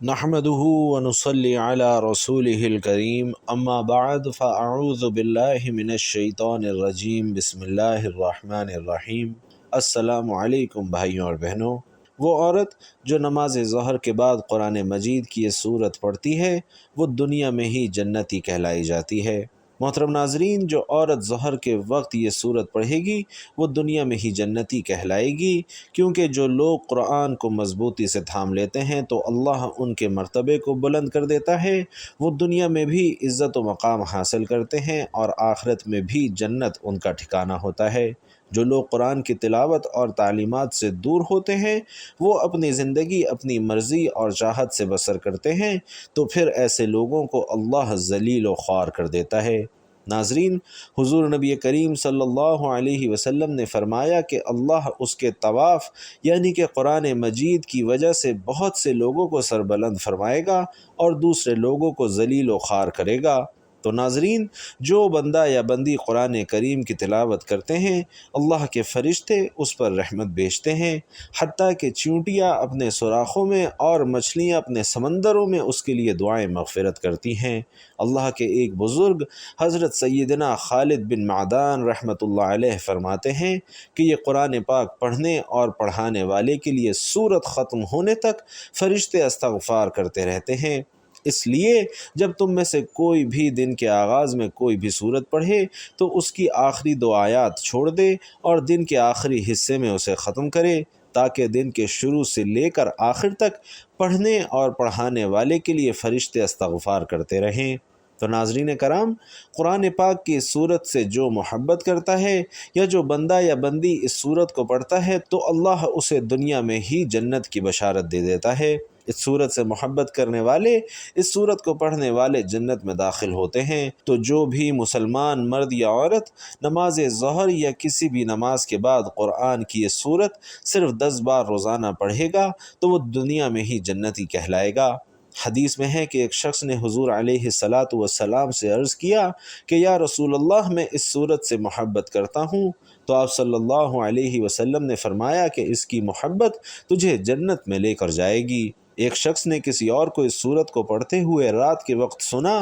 نحمده ونصلي على رسوله الكريم اما بعد فاعوذ باللہ من الشیطان الرجیم بسم اللہ الرحمن الرحیم۔ السلام علیکم بھائیوں اور بہنوں۔ وہ عورت جو نماز ظہر کے بعد قرآن مجید کی یہ سورت پڑھتی ہے وہ دنیا میں ہی جنتی کہلائی جاتی ہے۔ محترم ناظرین، جو عورت ظہر کے وقت یہ سورت پڑھے گی وہ دنیا میں ہی جنتی کہلائے گی، کیونکہ جو لوگ قرآن کو مضبوطی سے تھام لیتے ہیں تو اللہ ان کے مرتبے کو بلند کر دیتا ہے، وہ دنیا میں بھی عزت و مقام حاصل کرتے ہیں اور آخرت میں بھی جنت ان کا ٹھکانہ ہوتا ہے۔ جو لوگ قرآن کی تلاوت اور تعلیمات سے دور ہوتے ہیں وہ اپنی زندگی اپنی مرضی اور چاہت سے بسر کرتے ہیں، تو پھر ایسے لوگوں کو اللہ ذلیل و خوار کر دیتا ہے۔ ناظرین، حضور نبی کریم صلی اللہ علیہ وسلم نے فرمایا کہ اللہ اس کے طواف یعنی کہ قرآن مجید کی وجہ سے بہت سے لوگوں کو سربلند فرمائے گا اور دوسرے لوگوں کو ذلیل و خوار کرے گا۔ تو ناظرین، جو بندہ یا بندی قرآن کریم کی تلاوت کرتے ہیں اللہ کے فرشتے اس پر رحمت بھیجتے ہیں، حتیٰ کہ چیونٹیاں اپنے سوراخوں میں اور مچھلیاں اپنے سمندروں میں اس کے لیے دعائیں مغفرت کرتی ہیں۔ اللہ کے ایک بزرگ حضرت سیدنا خالد بن معدان رحمۃ اللہ علیہ فرماتے ہیں کہ یہ قرآن پاک پڑھنے اور پڑھانے والے کے لیے سورت ختم ہونے تک فرشتے استغفار کرتے رہتے ہیں۔ اس لیے جب تم میں سے کوئی بھی دن کے آغاز میں کوئی بھی سورت پڑھے تو اس کی آخری دو آیات چھوڑ دے اور دن کے آخری حصے میں اسے ختم کرے، تاکہ دن کے شروع سے لے کر آخر تک پڑھنے اور پڑھانے والے کے لیے فرشتے استغفار کرتے رہیں۔ تو ناظرین کرام، قرآن پاک کی اس سورت سے جو محبت کرتا ہے یا جو بندہ یا بندی اس سورت کو پڑھتا ہے تو اللہ اسے دنیا میں ہی جنت کی بشارت دے دیتا ہے۔ اس سورت سے محبت کرنے والے اس سورت کو پڑھنے والے جنت میں داخل ہوتے ہیں۔ تو جو بھی مسلمان مرد یا عورت نماز ظہر یا کسی بھی نماز کے بعد قرآن کی یہ سورت صرف 10 بار روزانہ پڑھے گا تو وہ دنیا میں ہی جنتی کہلائے گا۔ حدیث میں ہے کہ ایک شخص نے حضور علیہ الصلاۃ والسلام سے عرض کیا کہ یا رسول اللہ، میں اس سورت سے محبت کرتا ہوں، تو آپ صلی اللہ علیہ وسلم نے فرمایا کہ اس کی محبت تجھے جنت میں لے کر جائے گی۔ ایک شخص نے کسی اور کو اس سورت کو پڑھتے ہوئے رات کے وقت سنا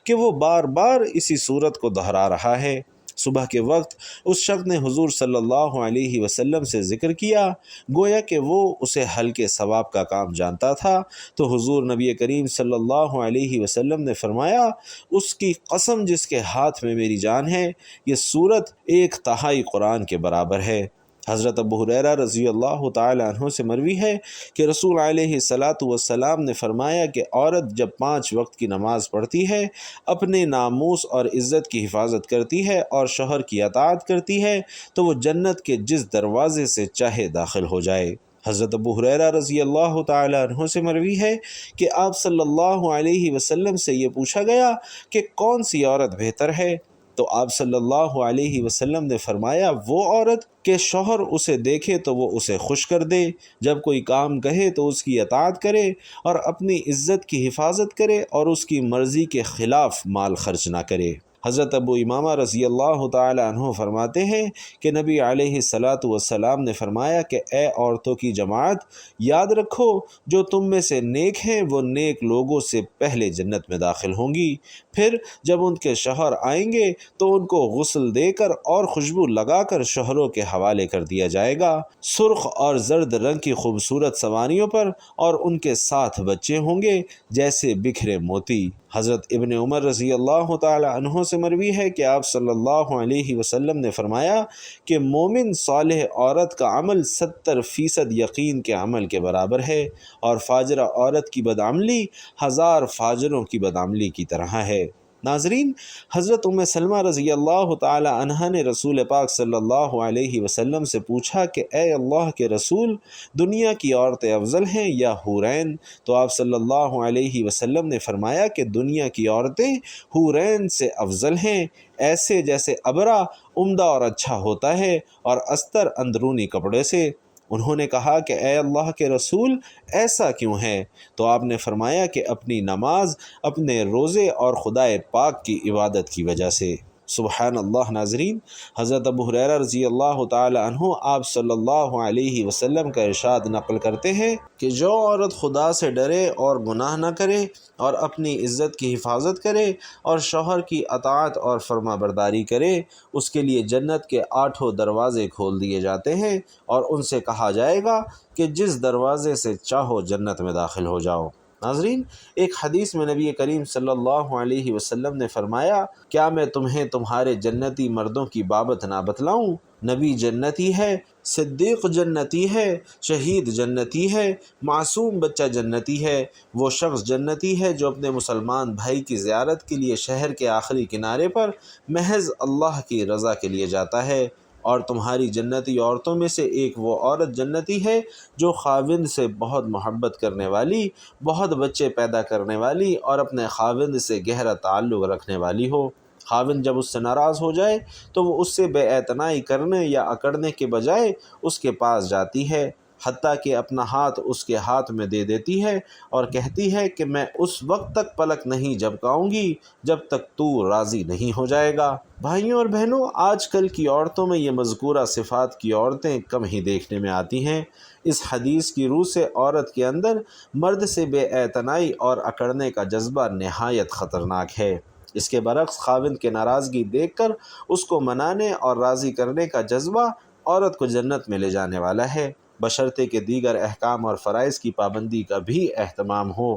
کہ وہ بار بار اسی سورت کو دہرا رہا ہے۔ صبح کے وقت اس شخص نے حضور صلی اللہ علیہ وسلم سے ذکر کیا، گویا کہ وہ اسے ہلکے ثواب کا کام جانتا تھا۔ تو حضور نبی کریم صلی اللہ علیہ وسلم نے فرمایا، اس کی قسم جس کے ہاتھ میں میری جان ہے، یہ سورت 1/3 قرآن کے برابر ہے۔ حضرت ابو ہریرہ رضی اللہ تعالی عنہ سے مروی ہے کہ رسول علیہ الصلاۃ والسلام نے فرمایا کہ عورت جب 5 وقت کی نماز پڑھتی ہے، اپنے ناموس اور عزت کی حفاظت کرتی ہے اور شوہر کی اطاعت کرتی ہے تو وہ جنت کے جس دروازے سے چاہے داخل ہو جائے۔ حضرت ابو ہریرہ رضی اللہ تعالی عنہ سے مروی ہے کہ آپ صلی اللہ علیہ وسلم سے یہ پوچھا گیا کہ کون سی عورت بہتر ہے؟ تو آپ صلی اللہ علیہ وسلم نے فرمایا، وہ عورت کہ شوہر اسے دیکھے تو وہ اسے خوش کر دے، جب کوئی کام کہے تو اس کی اطاعت کرے اور اپنی عزت کی حفاظت کرے اور اس کی مرضی کے خلاف مال خرچ نہ کرے۔ حضرت ابو امامہ رضی اللہ تعالی عنہ فرماتے ہیں کہ نبی علیہ الصلاۃ والسلام نے فرمایا کہ اے عورتوں کی جماعت، یاد رکھو جو تم میں سے نیک ہیں وہ نیک لوگوں سے پہلے جنت میں داخل ہوں گی، پھر جب ان کے شوہر آئیں گے تو ان کو غسل دے کر اور خوشبو لگا کر شوہروں کے حوالے کر دیا جائے گا، سرخ اور زرد رنگ کی خوبصورت سواریوں پر، اور ان کے ساتھ بچے ہوں گے جیسے بکھرے موتی۔ حضرت ابن عمر رضی اللہ تعالی عنہ سے مروی ہے کہ آپ صلی اللہ علیہ وسلم نے فرمایا کہ مومن صالح عورت کا عمل 70% یقین کے عمل کے برابر ہے، اور فاجرہ عورت کی بدعملی 1000 فاجروں کی بدعملی کی طرح ہے۔ ناظرین، حضرت ام سلمہ رضی اللہ تعالی عنہا نے رسول پاک صلی اللہ علیہ وسلم سے پوچھا کہ اے اللہ کے رسول، دنیا کی عورتیں افضل ہیں یا حورین؟ تو آپ صلی اللہ علیہ وسلم نے فرمایا کہ دنیا کی عورتیں حورین سے افضل ہیں، ایسے جیسے ابرا عمدہ اور اچھا ہوتا ہے اور استر اندرونی کپڑے سے۔ انہوں نے کہا کہ اے اللہ کے رسول، ایسا کیوں ہے؟ تو آپ نے فرمایا کہ اپنی نماز، اپنے روزے اور خدائے پاک کی عبادت کی وجہ سے۔ سبحان اللہ۔ ناظرین، حضرت ابو ہریرہ رضی اللہ تعالی عنہ آپ صلی اللہ علیہ وسلم کا ارشاد نقل کرتے ہیں کہ جو عورت خدا سے ڈرے اور گناہ نہ کرے اور اپنی عزت کی حفاظت کرے اور شوہر کی اطاعت اور فرما برداری کرے، اس کے لیے جنت کے 8 دروازے کھول دیے جاتے ہیں اور ان سے کہا جائے گا کہ جس دروازے سے چاہو جنت میں داخل ہو جاؤ۔ ناظرین، ایک حدیث میں نبی کریم صلی اللہ علیہ وسلم نے فرمایا، کیا میں تمہیں تمہارے جنتی مردوں کی بابت نہ بتلاؤں؟ نبی جنتی ہے، صدیق جنتی ہے، شہید جنتی ہے، معصوم بچہ جنتی ہے، وہ شخص جنتی ہے جو اپنے مسلمان بھائی کی زیارت کے لیے شہر کے آخری کنارے پر محض اللہ کی رضا کے لیے جاتا ہے، اور تمہاری جنتی عورتوں میں سے ایک وہ عورت جنتی ہے جو خاوند سے بہت محبت کرنے والی، بہت بچے پیدا کرنے والی اور اپنے خاوند سے گہرا تعلق رکھنے والی ہو۔ خاوند جب اس سے ناراض ہو جائے تو وہ اس سے بے اعتنائی کرنے یا اکڑنے کے بجائے اس کے پاس جاتی ہے، حتیٰ کہ اپنا ہاتھ اس کے ہاتھ میں دے دیتی ہے اور کہتی ہے کہ میں اس وقت تک پلک نہیں جھپکاؤں گی جب تک تو راضی نہیں ہو جائے گا۔ بھائیوں اور بہنوں، آج کل کی عورتوں میں یہ مذکورہ صفات کی عورتیں کم ہی دیکھنے میں آتی ہیں۔ اس حدیث کی روح سے عورت کے اندر مرد سے بے اعتنائی اور اکڑنے کا جذبہ نہایت خطرناک ہے۔ اس کے برعکس خاوند کے ناراضگی دیکھ کر اس کو منانے اور راضی کرنے کا جذبہ عورت کو جنت میں لے جانے والا ہے، بشرطے کہ دیگر احکام اور فرائض کی پابندی کا بھی اہتمام ہو۔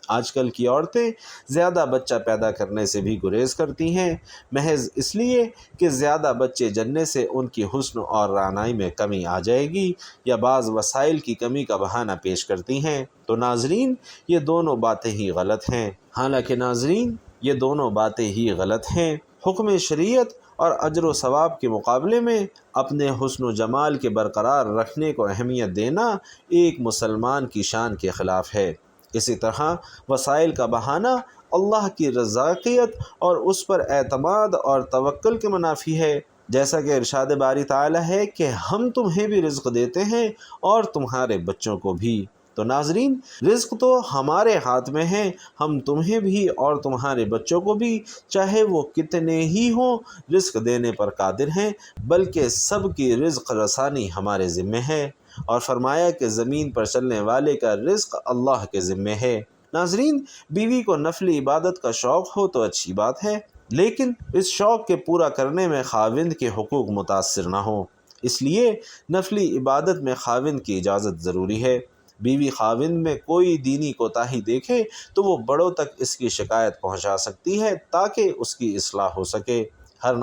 آج کل کی عورتیں زیادہ بچہ پیدا کرنے سے بھی گریز کرتی ہیں، محض اس لیے کہ زیادہ بچے جننے سے ان کی حسن اور رعنائی میں کمی آ جائے گی، یا بعض وسائل کی کمی کا بہانہ پیش کرتی ہیں۔ تو ناظرین، یہ دونوں باتیں ہی غلط ہیں۔ حالانکہ ناظرین، یہ دونوں باتیں ہی غلط ہیں۔ حکم شریعت اور اجر و ثواب کے مقابلے میں اپنے حسن و جمال کے برقرار رکھنے کو اہمیت دینا ایک مسلمان کی شان کے خلاف ہے۔ اسی طرح وسائل کا بہانہ اللہ کی رضاقیت اور اس پر اعتماد اور توکل کے منافی ہے، جیسا کہ ارشاد باری تعالی ہے کہ ہم تمہیں بھی رزق دیتے ہیں اور تمہارے بچوں کو بھی۔ تو ناظرین، رزق تو ہمارے ہاتھ میں ہے، ہم تمہیں بھی اور تمہارے بچوں کو بھی چاہے وہ کتنے ہی ہوں رزق دینے پر قادر ہیں، بلکہ سب کی رزق رسانی ہمارے ذمے ہے، اور فرمایا کہ زمین پر چلنے والے کا رزق اللہ کے ذمے ہے۔ ناظرین، بیوی کو نفلی عبادت کا شوق ہو تو اچھی بات ہے، لیکن اس شوق کے پورا کرنے میں خاوند کے حقوق متاثر نہ ہوں، اس لیے نفلی عبادت میں خاوند کی اجازت ضروری ہے۔ بیوی خاوند میں کوئی دینی کوتاہی دیکھے تو وہ بڑوں تک اس کی شکایت پہنچا سکتی ہے تاکہ اس کی اصلاح ہو سکے۔ ہر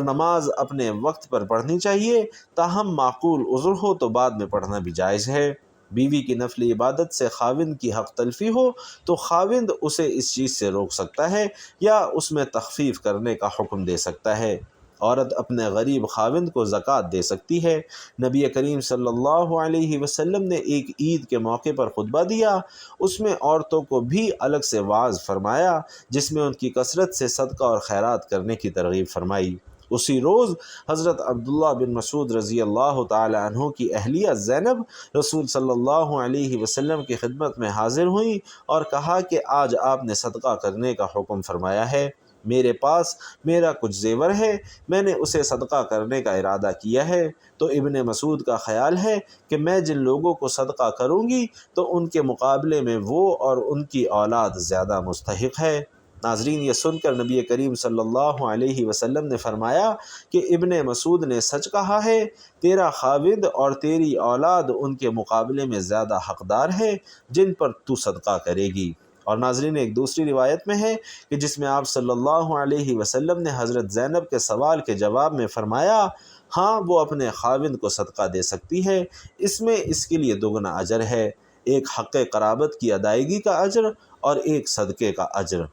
نماز اپنے وقت پر پڑھنی چاہیے، تاہم معقول عذر ہو تو بعد میں پڑھنا بھی جائز ہے۔ بیوی کی نفلی عبادت سے خاوند کی حق تلفی ہو تو خاوند اسے اس چیز سے روک سکتا ہے یا اس میں تخفیف کرنے کا حکم دے سکتا ہے۔ عورت اپنے غریب خاوند کو زکوٰۃ دے سکتی ہے۔ نبی کریم صلی اللہ علیہ وسلم نے ایک عید کے موقع پر خطبہ دیا، اس میں عورتوں کو بھی الگ سے واعظ فرمایا، جس میں ان کی کثرت سے صدقہ اور خیرات کرنے کی ترغیب فرمائی۔ اسی روز حضرت عبداللہ بن مسعود رضی اللہ تعالی عنہ کی اہلیہ زینب رسول صلی اللہ علیہ وسلم کی خدمت میں حاضر ہوئیں اور کہا کہ آج آپ نے صدقہ کرنے کا حکم فرمایا ہے، میرے پاس میرا کچھ زیور ہے، میں نے اسے صدقہ کرنے کا ارادہ کیا ہے۔ تو ابن مسعود کا خیال ہے کہ میں جن لوگوں کو صدقہ کروں گی تو ان کے مقابلے میں وہ اور ان کی اولاد زیادہ مستحق ہے۔ ناظرین، یہ سن کر نبی کریم صلی اللہ علیہ وسلم نے فرمایا کہ ابن مسعود نے سچ کہا ہے، تیرا خاوند اور تیری اولاد ان کے مقابلے میں زیادہ حقدار ہے جن پر تو صدقہ کرے گی۔ اور ناظرین، ایک دوسری روایت میں ہے کہ جس میں آپ صلی اللہ علیہ وسلم نے حضرت زینب کے سوال کے جواب میں فرمایا، ہاں وہ اپنے خاوند کو صدقہ دے سکتی ہے، اس میں اس کے لیے دوگنا اجر ہے، ایک حق قرابت کی ادائیگی کا اجر اور ایک صدقے کا اجر۔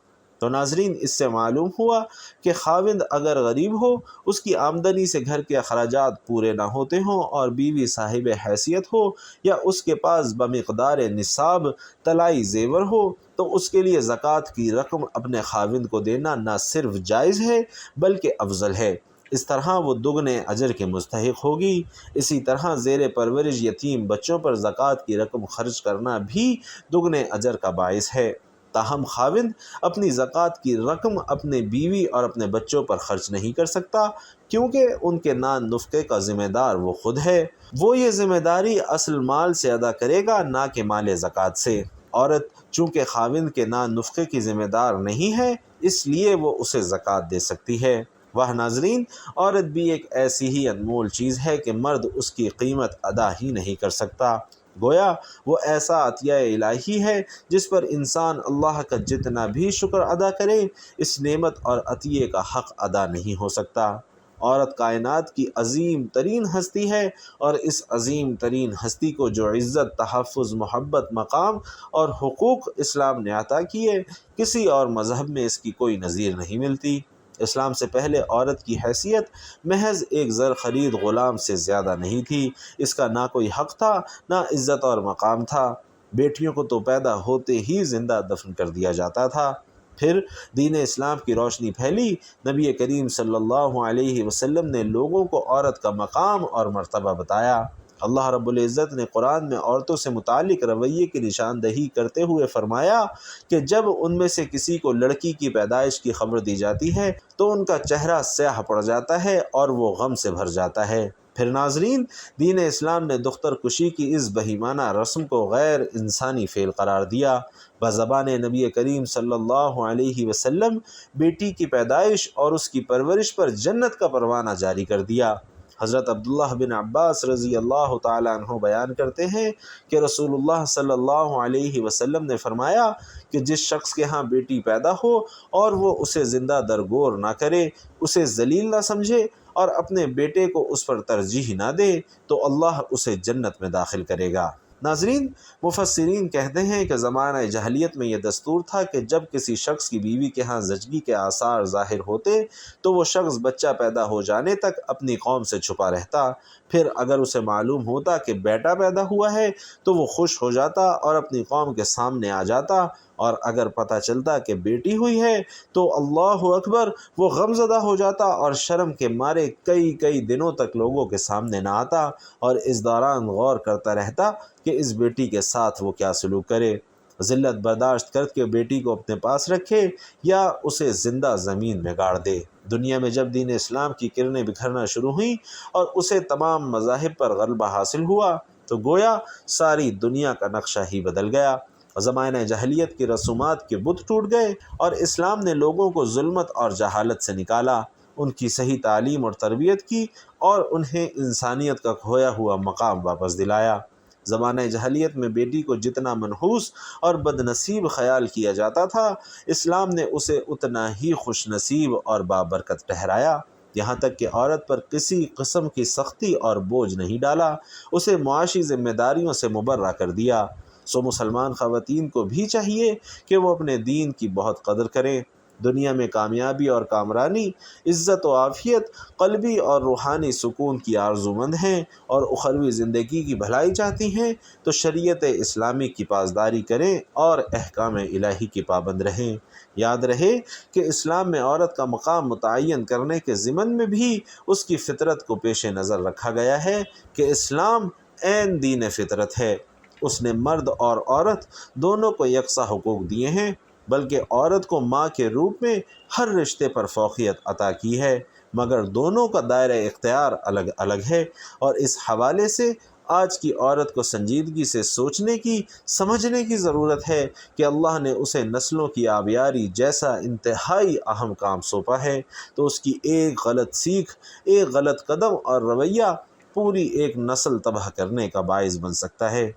تو ناظرین، اس سے معلوم ہوا کہ خاوند اگر غریب ہو، اس کی آمدنی سے گھر کے اخراجات پورے نہ ہوتے ہوں اور بیوی صاحب حیثیت ہو یا اس کے پاس بمقدار نصاب طلائی زیور ہو تو اس کے لیے زکوٰۃ کی رقم اپنے خاوند کو دینا نہ صرف جائز ہے بلکہ افضل ہے، اس طرح وہ دگنے اجر کے مستحق ہوگی۔ اسی طرح زیر پرورش یتیم بچوں پر زکوٰۃ کی رقم خرچ کرنا بھی دگنے اجر کا باعث ہے۔ تاہم خاوند اپنی زکوٰۃ کی رقم اپنے بیوی اور اپنے بچوں پر خرچ نہیں کر سکتا، کیونکہ ان کے نان نفقے کا ذمہ دار وہ خود ہے۔ وہ یہ ذمہ داری اصل مال سے ادا کرے گا، نہ کہ مال زکوٰۃ سے۔ عورت چونکہ خاوند کے نان نفقے کی ذمہ دار نہیں ہے، اس لیے وہ اسے زکوٰۃ دے سکتی ہے۔ وہ ناظرین، عورت بھی ایک ایسی ہی انمول چیز ہے کہ مرد اس کی قیمت ادا ہی نہیں کر سکتا۔ گویا وہ ایسا عطیہ الہی ہے جس پر انسان اللہ کا جتنا بھی شکر ادا کرے، اس نعمت اور عطیے کا حق ادا نہیں ہو سکتا۔ عورت کائنات کی عظیم ترین ہستی ہے، اور اس عظیم ترین ہستی کو جو عزت، تحفظ، محبت، مقام اور حقوق اسلام نے عطا کیے، کسی اور مذہب میں اس کی کوئی نظیر نہیں ملتی۔ اسلام سے پہلے عورت کی حیثیت محض ایک زر خرید غلام سے زیادہ نہیں تھی۔ اس کا نہ کوئی حق تھا، نہ عزت اور مقام تھا۔ بیٹیوں کو تو پیدا ہوتے ہی زندہ دفن کر دیا جاتا تھا۔ پھر دین اسلام کی روشنی پھیلی، نبی کریم صلی اللہ علیہ وسلم نے لوگوں کو عورت کا مقام اور مرتبہ بتایا۔ اللہ رب العزت نے قرآن میں عورتوں سے متعلق رویے کی نشاندہی کرتے ہوئے فرمایا کہ جب ان میں سے کسی کو لڑکی کی پیدائش کی خبر دی جاتی ہے تو ان کا چہرہ سیاہ پڑ جاتا ہے اور وہ غم سے بھر جاتا ہے۔ پھر ناظرین، دین اسلام نے دختر کشی کی اس بہیمانہ رسم کو غیر انسانی فعل قرار دیا۔ بزبان نبی کریم صلی اللہ علیہ وسلم بیٹی کی پیدائش اور اس کی پرورش پر جنت کا پروانہ جاری کر دیا۔ حضرت عبداللہ بن عباس رضی اللہ تعالیٰ عنہ بیان کرتے ہیں کہ رسول اللہ صلی اللہ علیہ وسلم نے فرمایا کہ جس شخص کے ہاں بیٹی پیدا ہو اور وہ اسے زندہ درگور نہ کرے، اسے ذلیل نہ سمجھے اور اپنے بیٹے کو اس پر ترجیح نہ دے، تو اللہ اسے جنت میں داخل کرے گا۔ ناظرین، مفسرین کہتے ہیں کہ زمانہ جاہلیت میں یہ دستور تھا کہ جب کسی شخص کی بیوی کے ہاں زچگی کے آثار ظاہر ہوتے تو وہ شخص بچہ پیدا ہو جانے تک اپنی قوم سے چھپا رہتا۔ پھر اگر اسے معلوم ہوتا کہ بیٹا پیدا ہوا ہے تو وہ خوش ہو جاتا اور اپنی قوم کے سامنے آ جاتا، اور اگر پتہ چلتا کہ بیٹی ہوئی ہے تو اللہ اکبر، وہ غم زدہ ہو جاتا اور شرم کے مارے کئی دنوں تک لوگوں کے سامنے نہ آتا، اور اس دوران غور کرتا رہتا کہ اس بیٹی کے ساتھ وہ کیا سلوک کرے، ذلت برداشت کر کے بیٹی کو اپنے پاس رکھے یا اسے زندہ زمین میں گاڑ دے۔ دنیا میں جب دین اسلام کی کرنیں بکھرنا شروع ہوئیں اور اسے تمام مذاہب پر غلبہ حاصل ہوا تو گویا ساری دنیا کا نقشہ ہی بدل گیا۔ زمانہ جاہلیت کی رسومات کے بت ٹوٹ گئے اور اسلام نے لوگوں کو ظلمت اور جہالت سے نکالا، ان کی صحیح تعلیم اور تربیت کی اور انہیں انسانیت کا کھویا ہوا مقام واپس دلایا۔ زمانہ جاہلیت میں بیٹی کو جتنا منحوس اور بد نصیب خیال کیا جاتا تھا، اسلام نے اسے اتنا ہی خوش نصیب اور بابرکت ٹھہرایا۔ یہاں تک کہ عورت پر کسی قسم کی سختی اور بوجھ نہیں ڈالا، اسے معاشی ذمہ داریوں سے مبرہ کر دیا۔ سو مسلمان خواتین کو بھی چاہیے کہ وہ اپنے دین کی بہت قدر کریں۔ دنیا میں کامیابی اور کامرانی، عزت و عافیت، قلبی اور روحانی سکون کی آرزومند ہیں اور اخروی زندگی کی بھلائی چاہتی ہیں تو شریعت اسلامی کی پاسداری کریں اور احکام الہی کی پابند رہیں۔ یاد رہے کہ اسلام میں عورت کا مقام متعین کرنے کے ضمن میں بھی اس کی فطرت کو پیش نظر رکھا گیا ہے کہ اسلام عین دین فطرت ہے۔ اس نے مرد اور عورت دونوں کو یکساں حقوق دیے ہیں، بلکہ عورت کو ماں کے روپ میں ہر رشتے پر فوقیت عطا کی ہے، مگر دونوں کا دائرہ اختیار الگ الگ ہے، اور اس حوالے سے آج کی عورت کو سنجیدگی سے سوچنے کی، سمجھنے کی ضرورت ہے کہ اللہ نے اسے نسلوں کی آبیاری جیسا انتہائی اہم کام سونپا ہے، تو اس کی ایک غلط سیکھ، ایک غلط قدم اور رویہ پوری ایک نسل تباہ کرنے کا باعث بن سکتا ہے۔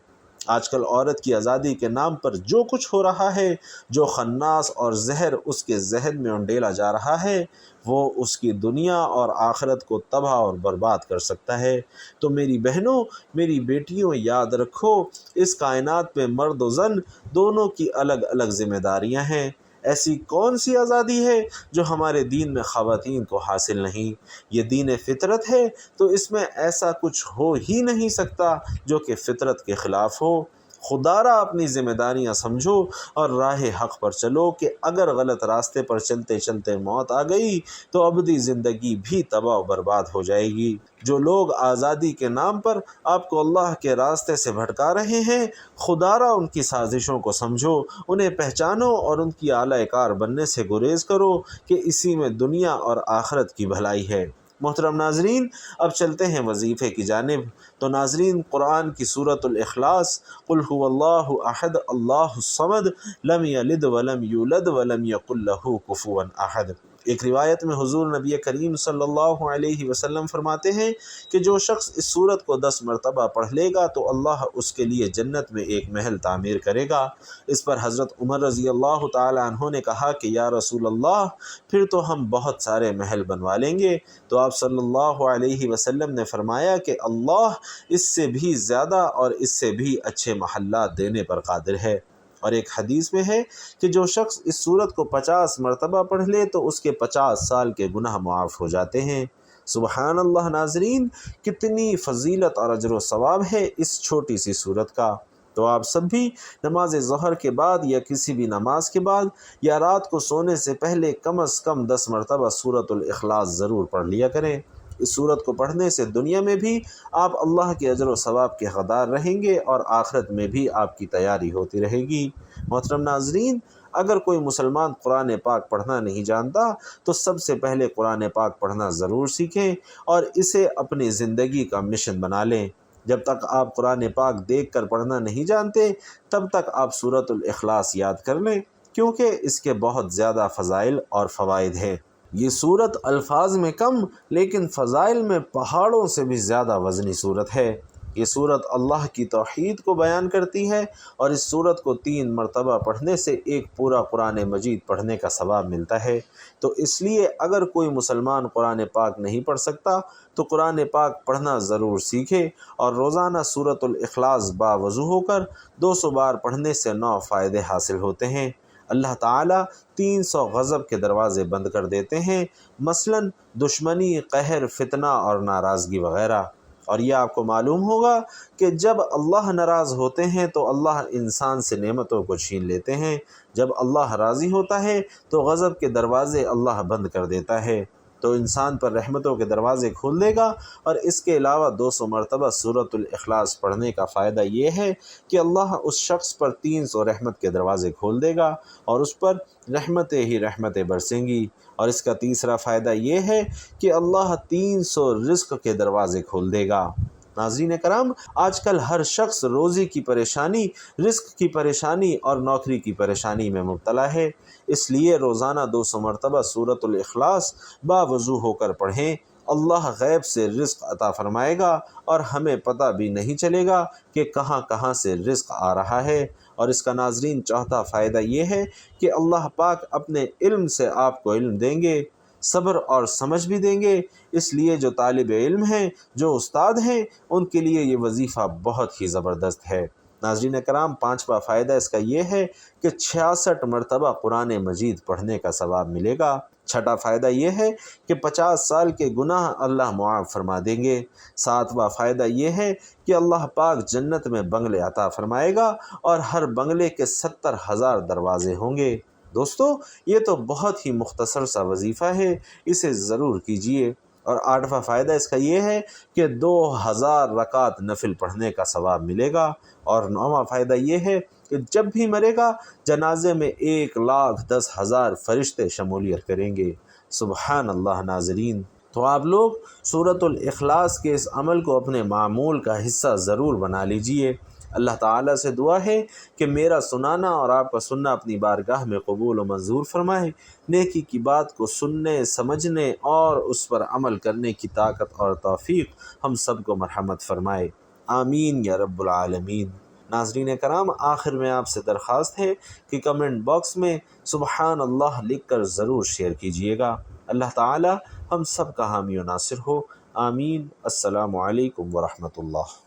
آج کل عورت کی آزادی کے نام پر جو کچھ ہو رہا ہے، جو خناس اور زہر اس کے ذہن میں انڈیلا جا رہا ہے، وہ اس کی دنیا اور آخرت کو تباہ اور برباد کر سکتا ہے۔ تو میری بہنوں، میری بیٹیوں، یاد رکھو، اس کائنات میں مرد و زن دونوں کی الگ الگ ذمہ داریاں ہیں۔ ایسی کون سی آزادی ہے جو ہمارے دین میں خواتین کو حاصل نہیں؟ یہ دین فطرت ہے، تو اس میں ایسا کچھ ہو ہی نہیں سکتا جو کہ فطرت کے خلاف ہو۔ خدا را اپنی ذمہ داریاں سمجھو اور راہ حق پر چلو کہ اگر غلط راستے پر چلتے چلتے موت آ گئی تو ابدی زندگی بھی تباہ و برباد ہو جائے گی۔ جو لوگ آزادی کے نام پر آپ کو اللہ کے راستے سے بھٹکا رہے ہیں، خدا را ان کی سازشوں کو سمجھو، انہیں پہچانو اور ان کی اعلی کار بننے سے گریز کرو کہ اسی میں دنیا اور آخرت کی بھلائی ہے۔ محترم ناظرین، اب چلتے ہیں وظیفے کی جانب۔ تو ناظرین، قرآن کی سورۃ الاخلاص، قل هو اللہ احد اللہ الصمد لم یلد ولم یولد ولم یکن لہ کفوا احد۔ ایک روایت میں حضور نبی کریم صلی اللہ علیہ وسلم فرماتے ہیں کہ جو شخص اس سورت کو 10 مرتبہ پڑھ لے گا تو اللہ اس کے لیے جنت میں ایک محل تعمیر کرے گا۔ اس پر حضرت عمر رضی اللہ تعالی عنہ نے کہا کہ یا رسول اللہ، پھر تو ہم بہت سارے محل بنوا لیں گے۔ تو آپ صلی اللہ علیہ وسلم نے فرمایا کہ اللہ اس سے بھی زیادہ اور اس سے بھی اچھے محلات دینے پر قادر ہے۔ اور ایک حدیث میں ہے کہ جو شخص اس سورت کو 50 مرتبہ پڑھ لے تو اس کے 50 سال کے گناہ معاف ہو جاتے ہیں۔ سبحان اللہ ناظرین، کتنی فضیلت اور اجر و ثواب ہے اس چھوٹی سی سورت کا۔ تو آپ سب بھی نماز ظہر کے بعد یا کسی بھی نماز کے بعد یا رات کو سونے سے پہلے کم از کم 10 مرتبہ سورۃ الاخلاص ضرور پڑھ لیا کریں۔ اس سورت کو پڑھنے سے دنیا میں بھی آپ اللہ کے اجر و ثواب کے حقدار رہیں گے اور آخرت میں بھی آپ کی تیاری ہوتی رہے گی۔ محترم ناظرین، اگر کوئی مسلمان قرآن پاک پڑھنا نہیں جانتا تو سب سے پہلے قرآن پاک پڑھنا ضرور سیکھیں اور اسے اپنی زندگی کا مشن بنا لیں۔ جب تک آپ قرآن پاک دیکھ کر پڑھنا نہیں جانتے تب تک آپ سورۃ الاخلاص یاد کر لیں، کیونکہ اس کے بہت زیادہ فضائل اور فوائد ہیں۔ یہ سورت الفاظ میں کم لیکن فضائل میں پہاڑوں سے بھی زیادہ وزنی سورت ہے۔ یہ سورت اللہ کی توحید کو بیان کرتی ہے اور اس سورت کو 3 مرتبہ پڑھنے سے ایک پورا قرآن مجید پڑھنے کا ثواب ملتا ہے۔ تو اس لیے اگر کوئی مسلمان قرآن پاک نہیں پڑھ سکتا تو قرآن پاک پڑھنا ضرور سیکھے اور روزانہ سورۃ الاخلاص باوضو ہو کر 200 بار پڑھنے سے 9 فائدے حاصل ہوتے ہیں۔ اللہ تعالیٰ 300 غضب کے دروازے بند کر دیتے ہیں، مثلاً دشمنی، قہر، فتنہ اور ناراضگی وغیرہ۔ اور یہ آپ کو معلوم ہوگا کہ جب اللہ ناراض ہوتے ہیں تو اللہ انسان سے نعمتوں کو چھین لیتے ہیں، جب اللہ راضی ہوتا ہے تو غضب کے دروازے اللہ بند کر دیتا ہے۔ تو انسان پر رحمتوں کے دروازے کھول دے گا۔ اور اس کے علاوہ 200 مرتبہ سورۃ الاخلاص پڑھنے کا فائدہ یہ ہے کہ اللہ اس شخص پر 300 رحمت کے دروازے کھول دے گا اور اس پر رحمتیں ہی رحمتیں برسیں گی۔ اور اس کا تیسرا فائدہ یہ ہے کہ اللہ 300 رزق کے دروازے کھول دے گا۔ ناظرین کرام، آج کل ہر شخص روزی کی پریشانی، رزق کی پریشانی اور نوکری کی پریشانی میں مبتلا ہے۔ اس لیے روزانہ 200 مرتبہ سورۃ الاخلاص باوضو ہو کر پڑھیں۔ اللہ غیب سے رزق عطا فرمائے گا اور ہمیں پتہ بھی نہیں چلے گا کہ کہاں کہاں سے رزق آ رہا ہے۔ اور اس کا ناظرین چوتھا فائدہ یہ ہے کہ اللہ پاک اپنے علم سے آپ کو علم دیں گے، صبر اور سمجھ بھی دیں گے۔ اس لیے جو طالب علم ہیں، جو استاد ہیں، ان کے لیے یہ وظیفہ بہت ہی زبردست ہے۔ ناظرین کرام، 5واں فائدہ اس کا یہ ہے کہ 66 مرتبہ قرآن مجید پڑھنے کا ثواب ملے گا۔ 6واں فائدہ یہ ہے کہ 50 سال کے گناہ اللہ معاف فرما دیں گے۔ 7واں فائدہ یہ ہے کہ اللہ پاک جنت میں بنگلے عطا فرمائے گا اور ہر بنگلے کے 70,000 دروازے ہوں گے۔ دوستو، یہ تو بہت ہی مختصر سا وظیفہ ہے، اسے ضرور کیجئے۔ اور 8واں فائدہ اس کا یہ ہے کہ 2000 رکعت نفل پڑھنے کا ثواب ملے گا۔ اور 9واں فائدہ یہ ہے کہ جب بھی مرے گا جنازے میں 1,10,000 فرشتے شمولیت کریں گے۔ سبحان اللہ ناظرین، تو آپ لوگ سورۃ الاخلاص کے اس عمل کو اپنے معمول کا حصہ ضرور بنا لیجئے۔ اللہ تعالیٰ سے دعا ہے کہ میرا سنانا اور آپ کا سننا اپنی بارگاہ میں قبول و منظور فرمائے، نیکی کی بات کو سننے، سمجھنے اور اس پر عمل کرنے کی طاقت اور توفیق ہم سب کو مرحمت فرمائے، آمین یا رب العالمین۔ ناظرین کرام، آخر میں آپ سے درخواست ہے کہ کمنٹ باکس میں سبحان اللہ لکھ کر ضرور شیئر کیجئے گا۔ اللہ تعالیٰ ہم سب کا حامی و ناصر ہو، آمین۔ السلام علیکم ورحمۃ اللہ۔